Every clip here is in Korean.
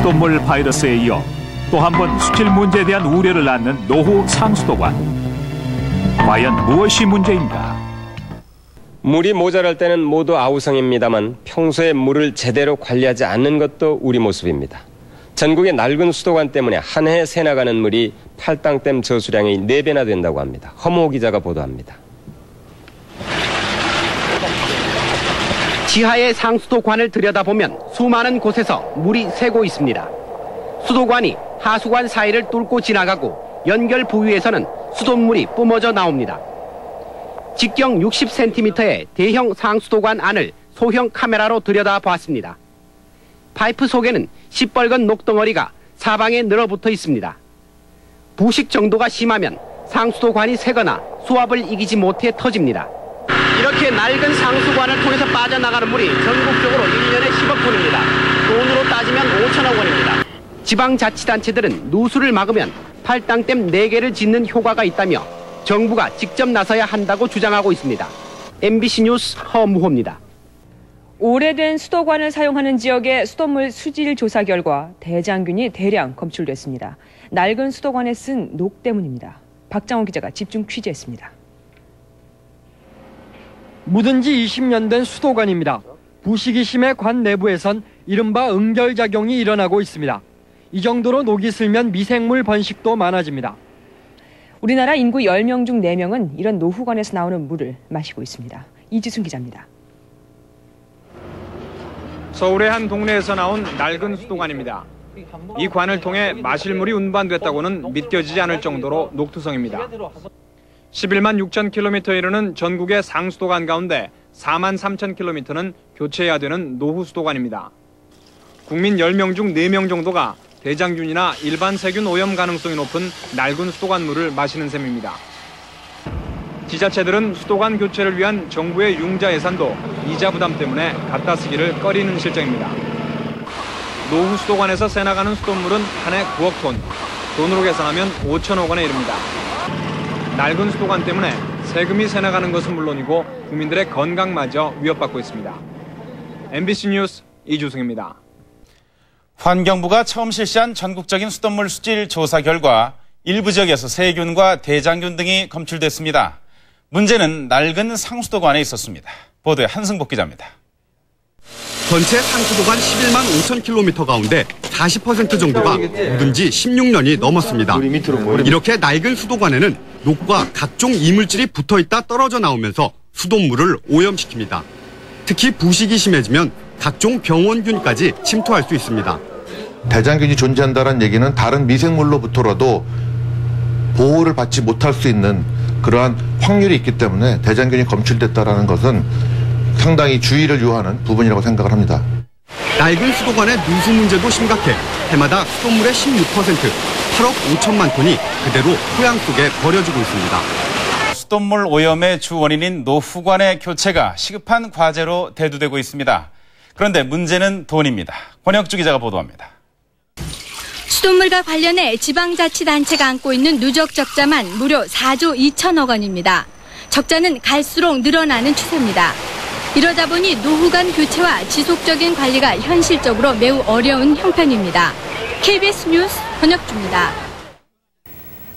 수돗물 바이러스에 이어 또 한 번 수질 문제에 대한 우려를 낳는 노후 상수도관. 과연 무엇이 문제인가? 물이 모자랄 때는 모두 아우성입니다만 평소에 물을 제대로 관리하지 않는 것도 우리 모습입니다. 전국의 낡은 수도관 때문에 한 해 새나가는 물이 팔당댐 저수량의 4배나 된다고 합니다. 허모 기자가 보도합니다. 지하의 상수도관을 들여다보면 수많은 곳에서 물이 새고 있습니다. 수도관이 하수관 사이를 뚫고 지나가고 연결 부위에서는 수돗물이 뿜어져 나옵니다. 직경 60cm의 대형 상수도관 안을 소형 카메라로 들여다보았습니다. 파이프 속에는 시뻘건 녹덩어리가 사방에 늘어붙어 있습니다. 부식 정도가 심하면 상수도관이 새거나 수압을 이기지 못해 터집니다. 이렇게 낡은 상수관을 통해서 빠져나가는 물이 전국적으로 1년에 10억 톤입니다. 돈으로 따지면 5천억 원입니다. 지방자치단체들은 누수를 막으면 팔당댐 4개를 짓는 효과가 있다며 정부가 직접 나서야 한다고 주장하고 있습니다. MBC 뉴스 허무호입니다. 오래된 수도관을 사용하는 지역의 수돗물 수질 조사 결과 대장균이 대량 검출됐습니다. 낡은 수도관에 쓴 녹 때문입니다. 박장호 기자가 집중 취재했습니다. 묻은 지 20년 된 수도관입니다. 부식이 심해 관 내부에선 이른바 응결작용이 일어나고 있습니다. 이 정도로 녹이 슬면 미생물 번식도 많아집니다. 우리나라 인구 10명 중 4명은 이런 노후관에서 나오는 물을 마시고 있습니다. 이지순 기자입니다. 서울의 한 동네에서 나온 낡은 수도관입니다. 이 관을 통해 마실 물이 운반됐다고는 믿겨지지 않을 정도로 녹투성입니다. 11만 6천 킬로미터에 이르는 전국의 상수도관 가운데 4만 3천 킬로미터는 교체해야 되는 노후 수도관입니다. 국민 10명 중 4명 정도가 대장균이나 일반 세균 오염 가능성이 높은 낡은 수도관 물을 마시는 셈입니다. 지자체들은 수도관 교체를 위한 정부의 융자 예산도 이자 부담 때문에 갖다 쓰기를 꺼리는 실정입니다. 노후 수도관에서 새나가는 수돗물은 한 해 9억 톤, 돈으로 계산하면 5천억 원에 이릅니다. 낡은 수도관 때문에 세금이 새나가는 것은 물론이고 국민들의 건강마저 위협받고 있습니다. MBC 뉴스 이주승입니다. 환경부가 처음 실시한 전국적인 수돗물 수질 조사 결과 일부 지역에서 세균과 대장균 등이 검출됐습니다. 문제는 낡은 상수도관에 있었습니다. 보도에 한승복 기자입니다. 전체 상수도관 11만 5천 킬로미터 가운데 40% 정도가 묻은 지 16년이 넘었습니다. 이렇게 낡은 수도관에는 녹과 각종 이물질이 붙어있다 떨어져 나오면서 수돗물을 오염시킵니다. 특히 부식이 심해지면 각종 병원균까지 침투할 수 있습니다. 대장균이 존재한다는 얘기는 다른 미생물로부터라도 보호를 받지 못할 수 있는 그러한 확률이 있기 때문에 대장균이 검출됐다는 것은 상당히 주의를 요하는 부분이라고 생각을 합니다. 낡은 수도관의 누수 문제도 심각해 해마다 수돗물의 16%, 8억 5천만 톤이 그대로 토양 속에 버려지고 있습니다. 수돗물 오염의 주 원인인 노후관의 교체가 시급한 과제로 대두되고 있습니다. 그런데 문제는 돈입니다. 권혁주 기자가 보도합니다. 수돗물과 관련해 지방자치단체가 안고 있는 누적 적자만 무려 4조 2천억 원입니다. 적자는 갈수록 늘어나는 추세입니다. 이러다 보니 노후관 교체와 지속적인 관리가 현실적으로 매우 어려운 형편입니다. KBS 뉴스 권혁주입니다.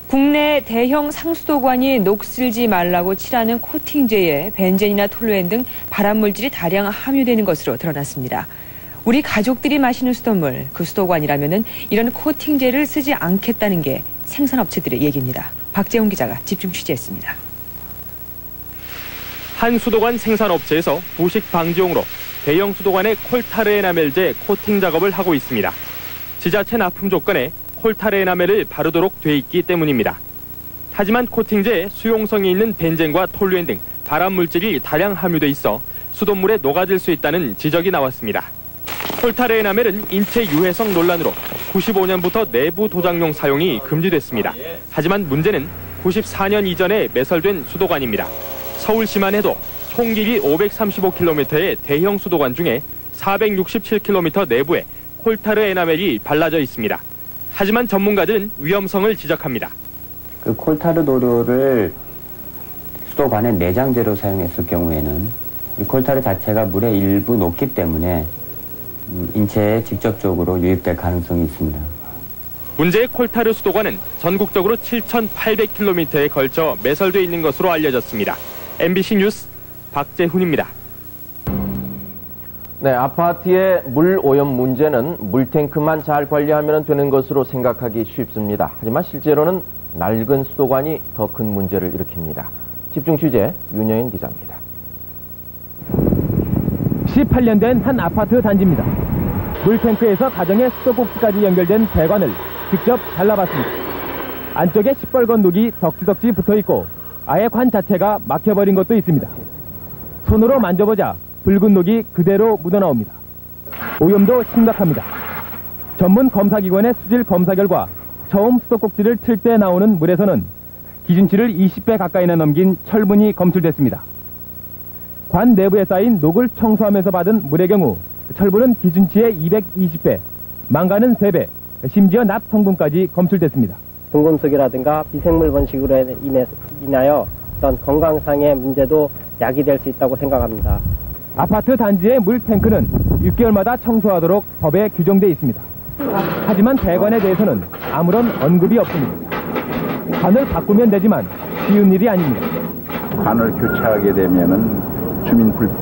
국내 대형 상수도관이 녹슬지 말라고 칠하는 코팅제에 벤젠이나 톨루엔 등 발암물질이 다량 함유되는 것으로 드러났습니다. 우리 가족들이 마시는 수돗물, 그 수도관이라면 이런 코팅제를 쓰지 않겠다는 게 생산업체들의 얘기입니다. 박재훈 기자가 집중 취재했습니다. 한 수도관 생산업체에서 부식 방지용으로 대형 수도관의 콜타르에나멜제 코팅 작업을 하고 있습니다. 지자체 납품 조건에 콜타르에나멜을 바르도록 돼 있기 때문입니다. 하지만 코팅제에 수용성이 있는 벤젠과 톨루엔 등 발암물질이 다량 함유돼 있어 수돗물에 녹아들 수 있다는 지적이 나왔습니다. 콜타르에나멜은 인체 유해성 논란으로 95년부터 내부 도장용 사용이 금지됐습니다. 하지만 문제는 94년 이전에 매설된 수도관입니다. 서울시만 해도 총 길이 535km의 대형 수도관 중에 467km 내부에 콜타르에나멜이 발라져 있습니다. 하지만 전문가들은 위험성을 지적합니다. 그 콜타르 도료를 수도관의 내장재로 사용했을 경우에는 이 콜타르 자체가 물에 일부 녹기 때문에 인체에 직접적으로 유입될 가능성이 있습니다. 문제의 콜타르 수도관은 전국적으로 7,800km에 걸쳐 매설되어 있는 것으로 알려졌습니다. MBC 뉴스 박재훈입니다. 네, 아파트의 물 오염 문제는 물탱크만 잘 관리하면 되는 것으로 생각하기 쉽습니다. 하지만 실제로는 낡은 수도관이 더 큰 문제를 일으킵니다. 집중 취재 윤여인 기자입니다. 18년 된 한 아파트 단지입니다. 물탱크에서 가정의 수도꼭지까지 연결된 배관을 직접 잘라봤습니다. 안쪽에 시뻘건 녹이 덕지덕지 붙어있고 아예 관 자체가 막혀버린 것도 있습니다. 손으로 만져보자 붉은 녹이 그대로 묻어나옵니다. 오염도 심각합니다. 전문 검사기관의 수질 검사 결과 처음 수도꼭지를 틀 때 나오는 물에서는 기준치를 20배 가까이나 넘긴 철분이 검출됐습니다. 관 내부에 쌓인 녹을 청소하면서 받은 물의 경우 철분은 기준치의 220배, 망간은 3배, 심지어 납 성분까지 검출됐습니다. 중금속이라든가 미생물 번식으로 인하여 어떤 건강상의 문제도 야기될 수 있다고 생각합니다. 아파트 단지의 물 탱크는 6개월마다 청소하도록 법에 규정돼 있습니다. 하지만 배관에 대해서는 아무런 언급이 없습니다. 관을 바꾸면 되지만 쉬운 일이 아닙니다. 관을 교체하게 되면은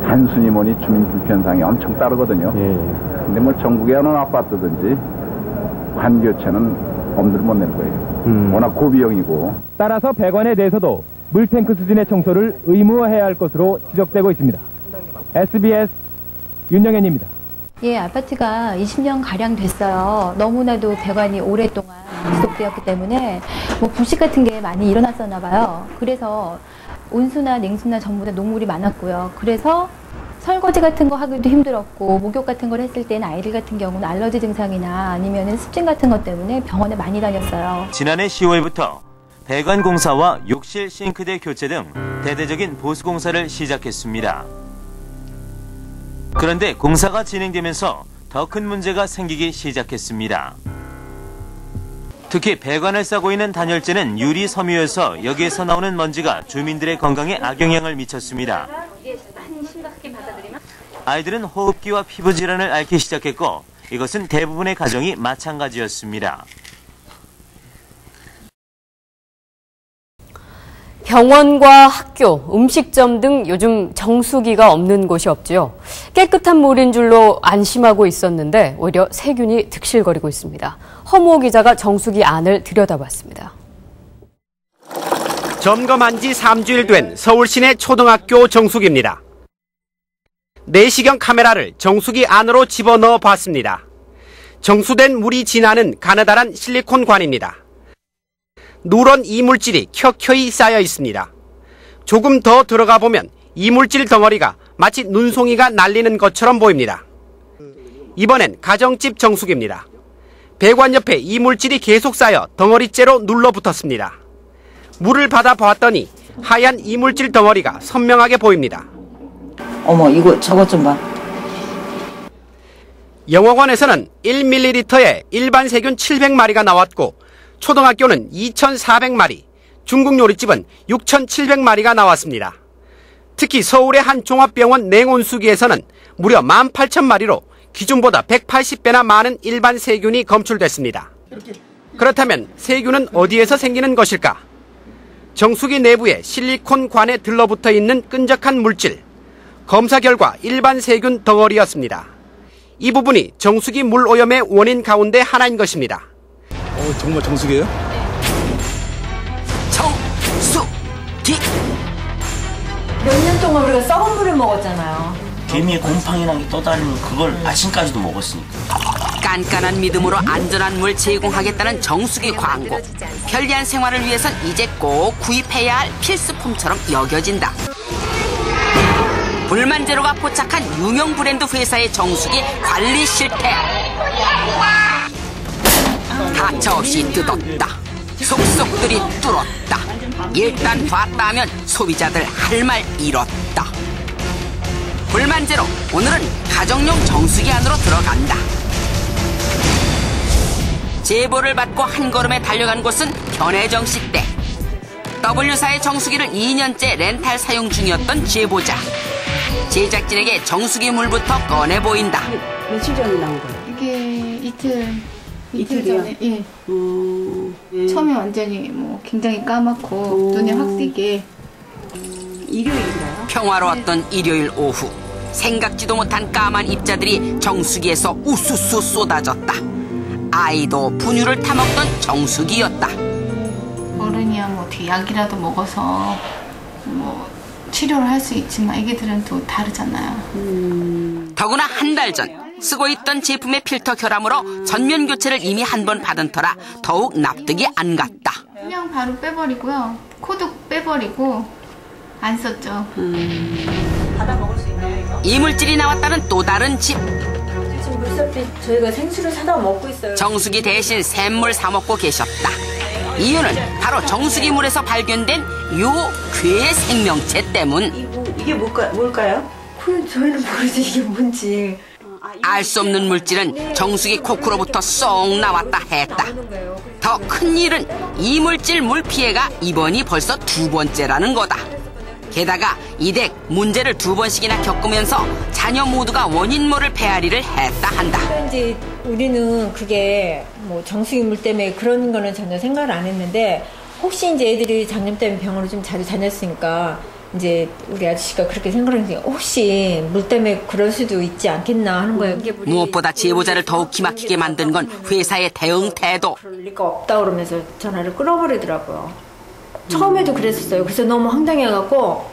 단순히 보니 주민 불편상이 엄청 따르거든요. 근데 뭐 전국에 어느 아파트든지 관 교체는 엄두를 못 낼 거예요. 워낙 고비용이고. 따라서 배관에 대해서도 물탱크 수준의 청소를 의무화해야 할 것으로 지적되고 있습니다. SBS 윤영현입니다. 예, 아파트가 20년가량 됐어요. 너무나도 배관이 오랫동안 지속되었기 때문에 부식 같은 게 많이 일어났었나 봐요. 그래서 온수나 냉수나 전부 다 녹물이 많았고요. 그래서 설거지 같은 거 하기도 힘들었고 목욕 같은 걸 했을 때는 아이들 같은 경우는 알러지 증상이나 아니면 습진 같은 것 때문에 병원에 많이 다녔어요. 지난해 10월부터 배관 공사와 욕실 싱크대 교체 등 대대적인 보수 공사를 시작했습니다. 그런데 공사가 진행되면서 더 큰 문제가 생기기 시작했습니다. 특히 배관을 싸고 있는 단열재는 유리 섬유여서 여기에서 나오는 먼지가 주민들의 건강에 악영향을 미쳤습니다. 아이들은 호흡기와 피부 질환을 앓기 시작했고 이것은 대부분의 가정이 마찬가지였습니다. 병원과 학교, 음식점 등 요즘 정수기가 없는 곳이 없지요. 깨끗한 물인 줄로 안심하고 있었는데 오히려 세균이 득실거리고 있습니다. 허무호 기자가 정수기 안을 들여다봤습니다. 점검한 지 3주일 된 서울 시내 초등학교 정수기입니다. 내시경 카메라를 정수기 안으로 집어넣어 봤습니다. 정수된 물이 지나는 가느다란 실리콘 관입니다. 누런 이물질이 켜켜이 쌓여 있습니다. 조금 더 들어가 보면 이물질 덩어리가 마치 눈송이가 날리는 것처럼 보입니다. 이번엔 가정집 정수기입니다. 배관 옆에 이물질이 계속 쌓여 덩어리째로 눌러붙었습니다. 물을 받아 보았더니 하얀 이물질 덩어리가 선명하게 보입니다. 어머, 이거 저것 좀 봐. 영어관에서는 1ml에 일반 세균 700마리가 나왔고 초등학교는 2,400마리, 중국 요리집은 6,700마리가 나왔습니다. 특히 서울의 한 종합병원 냉온수기에서는 무려 18,000마리로 기준보다 180배나 많은 일반 세균이 검출됐습니다. 그렇다면 세균은 어디에서 생기는 것일까? 정수기 내부에 실리콘 관에 들러붙어 있는 끈적한 물질. 검사 결과 일반 세균 덩어리였습니다. 이 부분이 정수기 물 오염의 원인 가운데 하나인 것입니다. 정말 정수기예요? 정수기! 몇 년 동안 우리가 썩은 물을 먹었잖아요. 개미의 곰팡이랑 떠다니는 그걸 아침까지도 먹었으니까. 깐깐한 믿음으로 안전한 물 제공하겠다는 정수기 광고. 편리한 생활을 위해선 이제 꼭 구입해야 할 필수품처럼 여겨진다. 불만제로가 포착한 유명 브랜드 회사의 정수기 관리 실태. 가차없이 뜯었다. 속속들이 뚫었다. 일단 봤다 하면 소비자들 할 말 잃었다. 불만제로 오늘은 가정용 정수기 안으로 들어간다. 제보를 받고 한 걸음에 달려간 곳은 변혜정 씨 댁. W사의 정수기를 2년째 렌탈 사용 중이었던 제보자. 제작진에게 정수기 물부터 꺼내 보인다. 며칠 전에 나온 거예요? 이게 이틀 이틀이요? 전에, 예. 처음에 완전히 뭐 굉장히 까맣고 눈에 확 띄게. 일요일인가요? 평화로웠던 일요일 오후, 생각지도 못한 까만 입자들이 정수기에서 우수수 쏟아졌다. 아이도 분유를 타먹던 정수기였다. 어른이야 뭐 어떻게 약이라도 먹어서 뭐 치료를 할 수 있지만 애기들은 또 다르잖아요. 더구나 한 달 전 쓰고 있던 제품의 필터 결함으로 전면 교체를 이미 한 번 받은 터라 더욱 납득이 안 갔다. 그냥 바로 빼버리고요. 코도 빼버리고 안 썼죠. 받아 먹을 수 있나요, 이거? 이물질이 나왔다는 또 다른 집. 지금 물섭비 저희가 생수를 사다 먹고 있어요. 정수기 대신 샘물 사 먹고 계셨다. 이유는 바로 정수기물에서 발견된 요 괴 생명체 때문. 이게 뭘까요? 저희는 모르지 이게 뭔지. 알 수 없는 물질은 정수기 코크로부터 쏙 나왔다 했다. 더 큰 일은 이물질 물 피해가 이번이 벌써 2번째라는 거다. 게다가 이댁 문제를 2번씩이나 겪으면서 자녀 모두가 원인 모를 페아리를 했다 한다. 이제 우리는 그게 뭐 정수기 물 때문에 그런 거는 전혀 생각을 안 했는데 혹시 이제 애들이 장염 때문에 병원을 좀 자주 다녔으니까 이제 우리 아저씨가 그렇게 생각하니까 혹시 물 때문에 그럴 수도 있지 않겠나 하는 거예요. 무엇보다 제보자를 더욱 기막히게 만든 건 회사의 대응 태도. 그럴 리가 없다 그러면서 전화를 끊어버리더라고요. 처음에도 그랬었어요. 그래서 너무 황당해갖고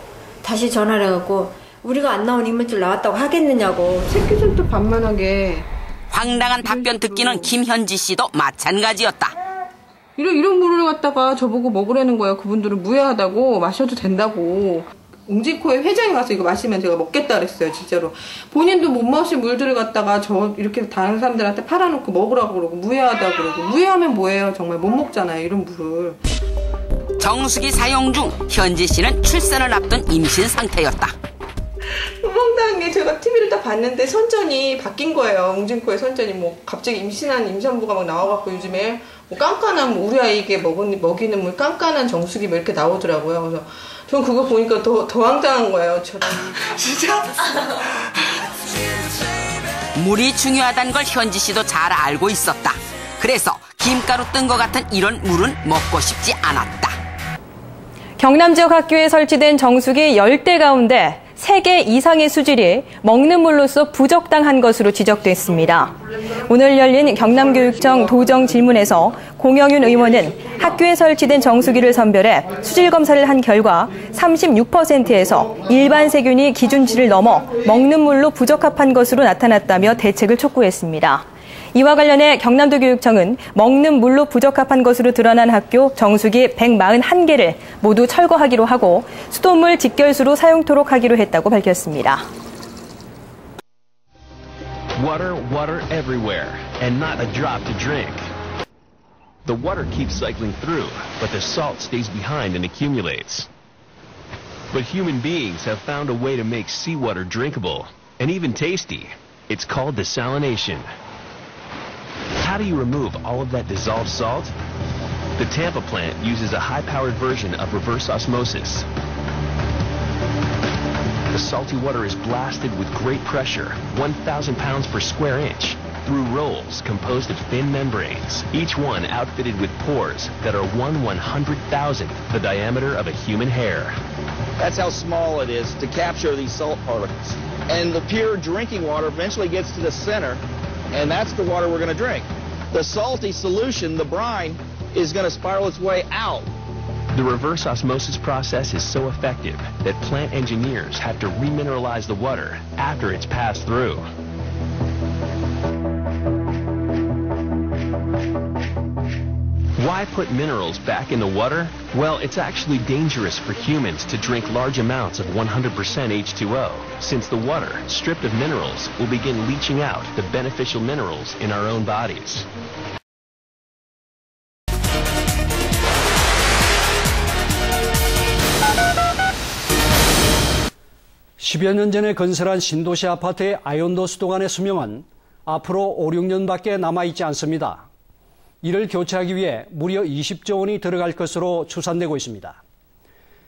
다시 전화를 해갖고 우리가 안 나온 이물질 나왔다고 하겠느냐고. 새끼들도 반만하게. 황당한 답변 듣기는 김현지 씨도 마찬가지였다. 이런 물을 갖다가 저보고 먹으라는 거예요. 그분들은 무해하다고 마셔도 된다고. 웅진코에 회장이 가서 이거 마시면 제가 먹겠다 그랬어요. 진짜로. 본인도 못 마신 물들을 갖다가 저 이렇게 다른 사람들한테 팔아놓고 먹으라고 그러고 무해하다고 그러고. 무해하면 뭐예요. 정말 못 먹잖아요. 이런 물을. 정수기 사용 중 현지 씨는 출산을 앞둔 임신 상태였다. 황당한 게 제가 TV를 딱 봤는데 선전이 바뀐 거예요. 웅진코에 선전이 뭐 갑자기 임신한 임산부가 막 나와갖고 요즘에 뭐 깐깐한 뭐 우리 아이에게 먹이는 물 깐깐한 정수기 뭐 이렇게 나오더라고요. 그래서 전 그거 보니까 더 황당한 거예요. 저랑 진짜. 물이 중요하다는 걸 현지 씨도 잘 알고 있었다. 그래서 김가루 뜬 것 같은 이런 물은 먹고 싶지 않았다. 경남 지역 학교에 설치된 정수기 10대 가운데 3개 이상의 수질이 먹는 물로서 부적당한 것으로 지적됐습니다. 오늘 열린 경남교육청 도정 질문에서 공영윤 의원은 학교에 설치된 정수기를 선별해 수질 검사를 한 결과 36%에서 일반 세균이 기준치를 넘어 먹는 물로 부적합한 것으로 나타났다며 대책을 촉구했습니다. 이와 관련해 경남도 교육청은 먹는 물로 부적합한 것으로 드러난 학교 정수기 141개를 모두 철거하기로 하고 수돗물 직결수로 사용토록 하기로 했다고 밝혔습니다. Water, water everywhere, and not a drop to drink. The water keeps cycling through, but the salt stays behind and accumulates. But human beings have found a way to make seawater drinkable, and even tasty. It's called desalination. How do you remove all of that dissolved salt? The Tampa plant uses a high-powered version of reverse osmosis. The salty water is blasted with great pressure, 1,000 pounds per square inch, through rolls composed of thin membranes, each one outfitted with pores that are 1/100,000th the diameter of a human hair. That's how small it is to capture these salt particles. And the pure drinking water eventually gets to the center, and that's the water we're going to drink. The salty solution, the brine, is going to spiral its way out. The reverse osmosis process is so effective that plant engineers have to remineralize the water after it's passed through. Why put minerals back in the water? Well, it's actually dangerous for humans to drink large amounts of 100% H2O, since the water, stripped of minerals, will begin leaching out the beneficial minerals in our own bodies. (10여 년) 전에 건설한 신도시 아파트의 아현도 수도관의 수명은 앞으로 5, 6년밖에 남아있지 않습니다. 이를 교체하기 위해 무려 20조 원이 들어갈 것으로 추산되고 있습니다.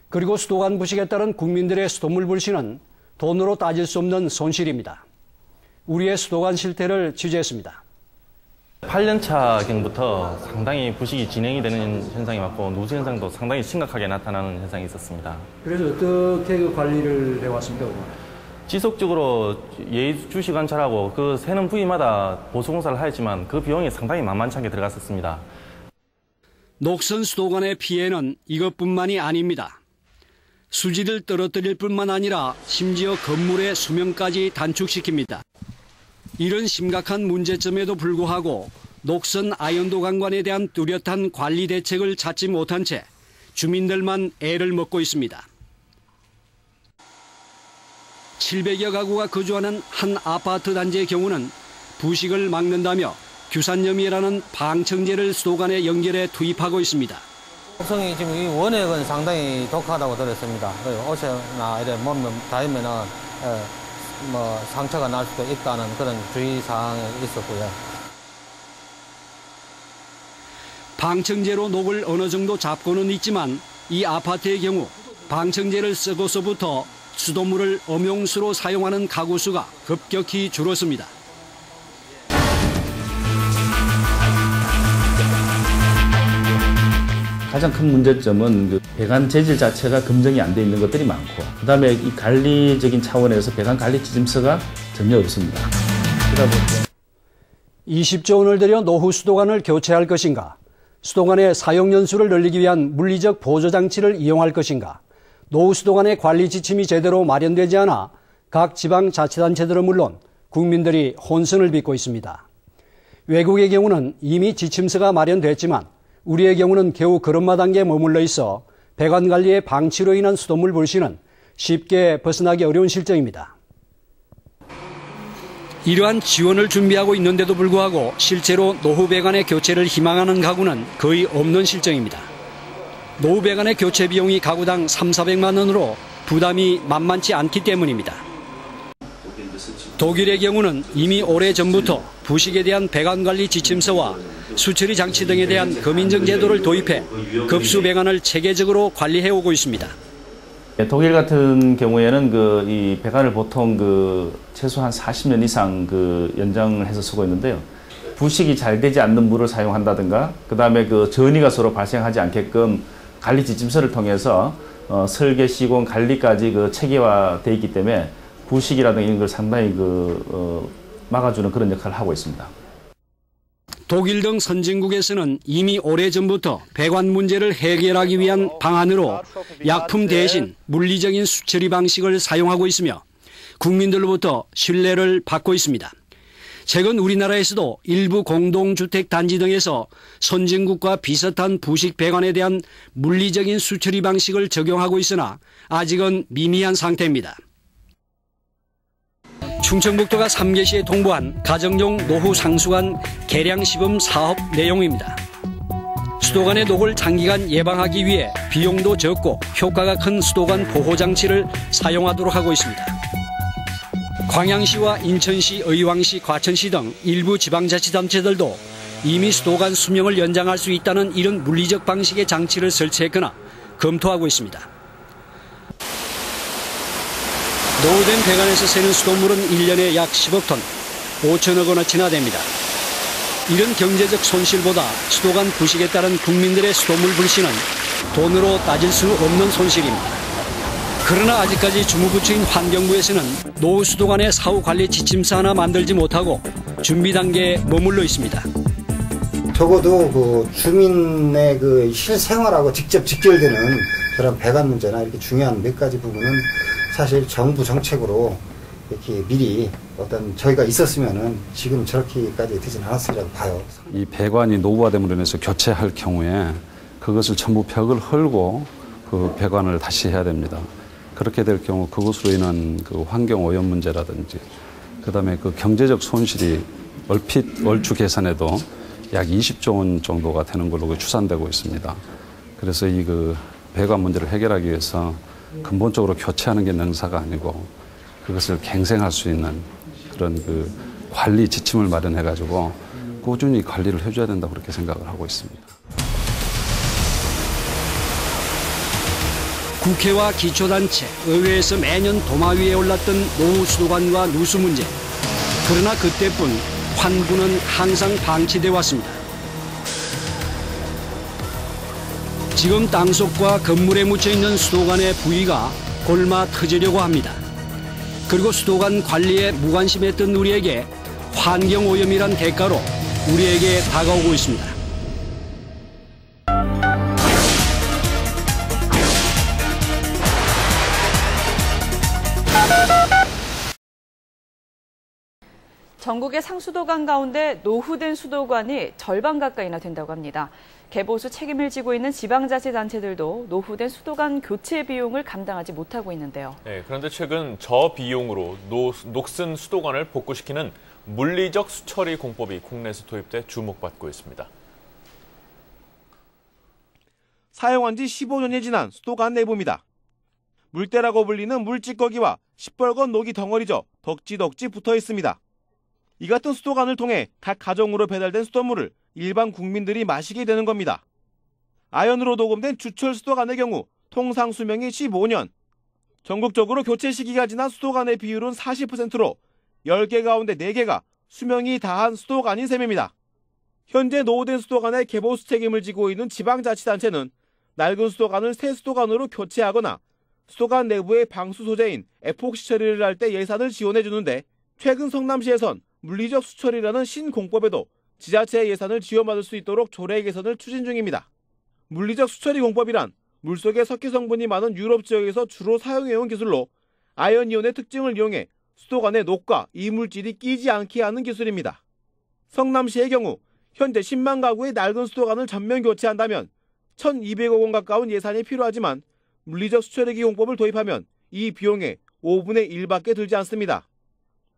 그리고 수도관 부식에 따른 국민들의 수돗물 불신은 돈으로 따질 수 없는 손실입니다. 우리의 수도관 실태를 취재했습니다. 8년차경부터 상당히 부식이 진행이 되는 현상이 많고 누수 현상도 상당히 심각하게 나타나는 현상이 있었습니다. 그래서 어떻게 그 관리를 해왔습니까? 지속적으로 예의주시 관찰하고 그 새는 부위마다 보수공사를 하였지만 그 비용이 상당히 만만찮게 들어갔었습니다. 녹슨 수도관의 피해는 이것뿐만이 아닙니다. 수질을 떨어뜨릴 뿐만 아니라 심지어 건물의 수명까지 단축시킵니다. 이런 심각한 문제점에도 불구하고 녹슨 아연도 관관에 대한 뚜렷한 관리 대책을 찾지 못한 채 주민들만 애를 먹고 있습니다. 700여 가구가 거주하는 한 아파트 단지의 경우는 부식을 막는다며 규산염이라는 방청제를 수도관에 연결해 투입하고 있습니다. 독성이 지금 이 원액은 상당히 독하다고 들었습니다. 옷이나 이래 몸에 닿으면은 상처가 날 수도 있다는 그런 주의 사항이 있었고요. 방청제로 녹을 어느 정도 잡고는 있지만 이 아파트의 경우 방청제를 쓰고서부터 수돗물을 엄용수로 사용하는 가구 수가 급격히 줄었습니다. 가장 큰 문제점은 그 배관 재질 자체가 검증이 안 돼 있는 것들이 많고, 그다음에 이 관리적인 차원에서 배관 관리 지침서가 전혀 없습니다. 20조 원을 들여 노후 수도관을 교체할 것인가, 수도관의 사용 연수를 늘리기 위한 물리적 보조 장치를 이용할 것인가, 노후 수도관의 관리 지침이 제대로 마련되지 않아 각 지방자치단체들은 물론 국민들이 혼선을 빚고 있습니다. 외국의 경우는 이미 지침서가 마련됐지만 우리의 경우는 겨우 걸음마 단계에 머물러 있어 배관 관리의 방치로 인한 수돗물 불씨는 쉽게 벗어나기 어려운 실정입니다. 이러한 지원을 준비하고 있는데도 불구하고 실제로 노후 배관의 교체를 희망하는 가구는 거의 없는 실정입니다. 노후 배관의 교체 비용이 가구당 300~400만 원으로 부담이 만만치 않기 때문입니다. 독일의 경우는 이미 오래전부터 부식에 대한 배관 관리 지침서와 수처리 장치 등에 대한 검인정 제도를 도입해 급수 배관을 체계적으로 관리해오고 있습니다. 독일 같은 경우에는 이 배관을 보통 최소한 40년 이상 연장을 해서 쓰고 있는데요. 부식이 잘 되지 않는 물을 사용한다든가, 그 다음에 전이가 서로 발생하지 않게끔 관리 지침서를 통해서 설계, 시공, 관리까지 체계화되어 있기 때문에 부식이라든가 이런 걸 상당히 막아주는 그런 역할을 하고 있습니다. 독일 등 선진국에서는 이미 오래전부터 배관 문제를 해결하기 위한 방안으로 약품 대신 물리적인 수처리 방식을 사용하고 있으며 국민들로부터 신뢰를 받고 있습니다. 최근 우리나라에서도 일부 공동주택 단지 등에서 선진국과 비슷한 부식 배관에 대한 물리적인 수처리 방식을 적용하고 있으나 아직은 미미한 상태입니다. 충청북도가 3개시에 통보한 가정용 노후 상수관 개량 시범 사업 내용입니다. 수도관의 녹을 장기간 예방하기 위해 비용도 적고 효과가 큰 수도관 보호장치를 사용하도록 하고 있습니다. 광양시와 인천시, 의왕시, 과천시 등 일부 지방자치단체들도 이미 수도관 수명을 연장할 수 있다는 이런 물리적 방식의 장치를 설치했거나 검토하고 있습니다. 노후된 배관에서 새는 수돗물은 1년에 약 10억 톤, 5천억 원어치나 됩니다. 이런 경제적 손실보다 수도관 부식에 따른 국민들의 수돗물 불씨는 돈으로 따질 수 없는 손실입니다. 그러나 아직까지 주무부처인 환경부에서는 노후 수도관의 사후 관리 지침서 하나 만들지 못하고 준비 단계에 머물러 있습니다. 적어도 주민의 실생활하고 직접 직결되는 그런 배관 문제나 이렇게 중요한 몇 가지 부분은 사실 정부 정책으로 이렇게 미리 저희가 있었으면은 지금 저렇게까지 되진 않았으리라고 봐요. 이 배관이 노후화됨으로 인해서 교체할 경우에 그것을 전부 벽을 헐고 그 배관을 다시 해야 됩니다. 그렇게 될 경우 그것으로 인한 환경 오염 문제라든지, 그다음에 경제적 손실이 얼추 계산해도 약 20조 원 정도가 되는 걸로 추산되고 있습니다. 그래서 이 배관 문제를 해결하기 위해서 근본적으로 교체하는 게 능사가 아니고 그것을 갱생할 수 있는 그런 관리 지침을 마련해가지고 꾸준히 관리를 해줘야 된다고 그렇게 생각을 하고 있습니다. 국회와 기초단체, 의회에서 매년 도마 위에 올랐던 노후 수도관과 누수 문제. 그러나 그때뿐 환부는 항상 방치돼 왔습니다. 지금 땅속과 건물에 묻혀있는 수도관의 부위가 골마 터지려고 합니다. 그리고 수도관 관리에 무관심했던 우리에게 환경오염이란 대가로 우리에게 다가오고 있습니다. 전국의 상수도관 가운데 노후된 수도관이 절반 가까이나 된다고 합니다. 개보수 책임을 지고 있는 지방자치단체들도 노후된 수도관 교체 비용을 감당하지 못하고 있는데요. 네, 그런데 최근 저비용으로 녹슨 수도관을 복구시키는 물리적 수처리 공법이 국내에서 도입돼 주목받고 있습니다. 사용한 지 15년이 지난 수도관 내부입니다. 물때라고 불리는 물찌꺼기와 시뻘건 녹이 덩어리져 덕지덕지 붙어 있습니다. 이 같은 수도관을 통해 각 가정으로 배달된 수돗물을 일반 국민들이 마시게 되는 겁니다. 아연으로 도금된 주철 수도관의 경우 통상 수명이 15년. 전국적으로 교체 시기가 지난 수도관의 비율은 40%로 10개 가운데 4개가 수명이 다한 수도관인 셈입니다. 현재 노후된 수도관의 개보수 책임을 지고 있는 지방자치단체는 낡은 수도관을 새 수도관으로 교체하거나 수도관 내부의 방수 소재인 에폭시 처리를 할 때 예산을 지원해 주는데 최근 성남시에선 물리적 수처리라는 신공법에도 지자체의 예산을 지원받을 수 있도록 조례 개선을 추진 중입니다. 물리적 수처리 공법이란 물속에 석회 성분이 많은 유럽 지역에서 주로 사용해온 기술로 아연이온의 특징을 이용해 수도관에 녹과 이물질이 끼지 않게 하는 기술입니다. 성남시의 경우 현재 10만 가구의 낡은 수도관을 전면 교체한다면 1,200억 원 가까운 예산이 필요하지만 물리적 수처리기 공법을 도입하면 이 비용의 5분의 1밖에 들지 않습니다.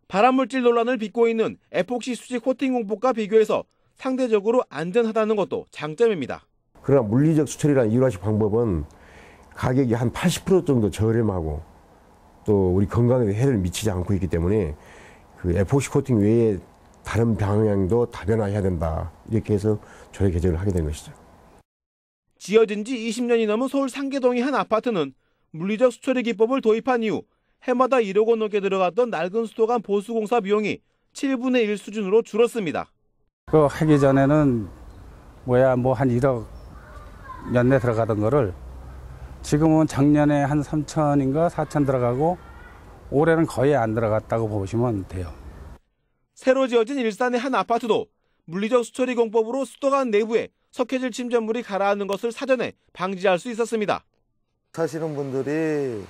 발암물질 논란을 빚고 있는 에폭시 수지 코팅 공법과 비교해서 상대적으로 안전하다는 것도 장점입니다. 그러나 물리적 수처리라는 이유라식 방법은 가격이 한 80% 정도 저렴하고 또 우리 건강에 해를 미치지 않고 있기 때문에 그 에폭시 코팅 외에 다른 방향도 다변화해야 된다. 이렇게 해서 조례 개정을 하게 된 것이죠. 지어진 지 20년이 넘은 서울 상계동의 한 아파트는 물리적 수처리 기법을 도입한 이후 해마다 1억 원 넘게 들어갔던 낡은 수도관 보수공사 비용이 7분의 1 수준으로 줄었습니다. 그 하기 전에는 한 1억 연내 들어가던 거를 지금은 작년에 한 3천인가 4천 들어가고 올해는 거의 안 들어갔다고 보시면 돼요. 새로 지어진 일산의 한 아파트도 물리적 수처리 공법으로 수도관 내부에 석회질 침전물이 가라앉는 것을 사전에 방지할 수 있었습니다. 사시는 분들이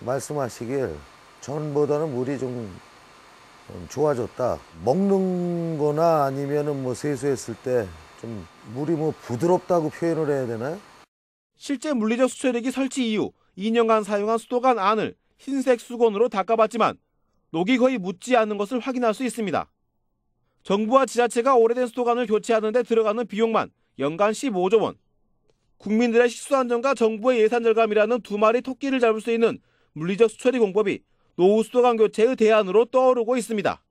말씀하시길 전보다는 물이 좀 좋아졌다. 먹는 거나 아니면은 세수했을 때 좀 물이 부드럽다고 표현을 해야 되나요? 실제 물리적 수처리기 설치 이후 2년간 사용한 수도관 안을 흰색 수건으로 닦아봤지만 녹이 거의 묻지 않는 것을 확인할 수 있습니다. 정부와 지자체가 오래된 수도관을 교체하는 데 들어가는 비용만 연간 15조 원. 국민들의 식수안전과 정부의 예산 절감이라는 두 마리 토끼를 잡을 수 있는 물리적 수처리 공법이 노후 수도관 교체의 대안으로 떠오르고 있습니다.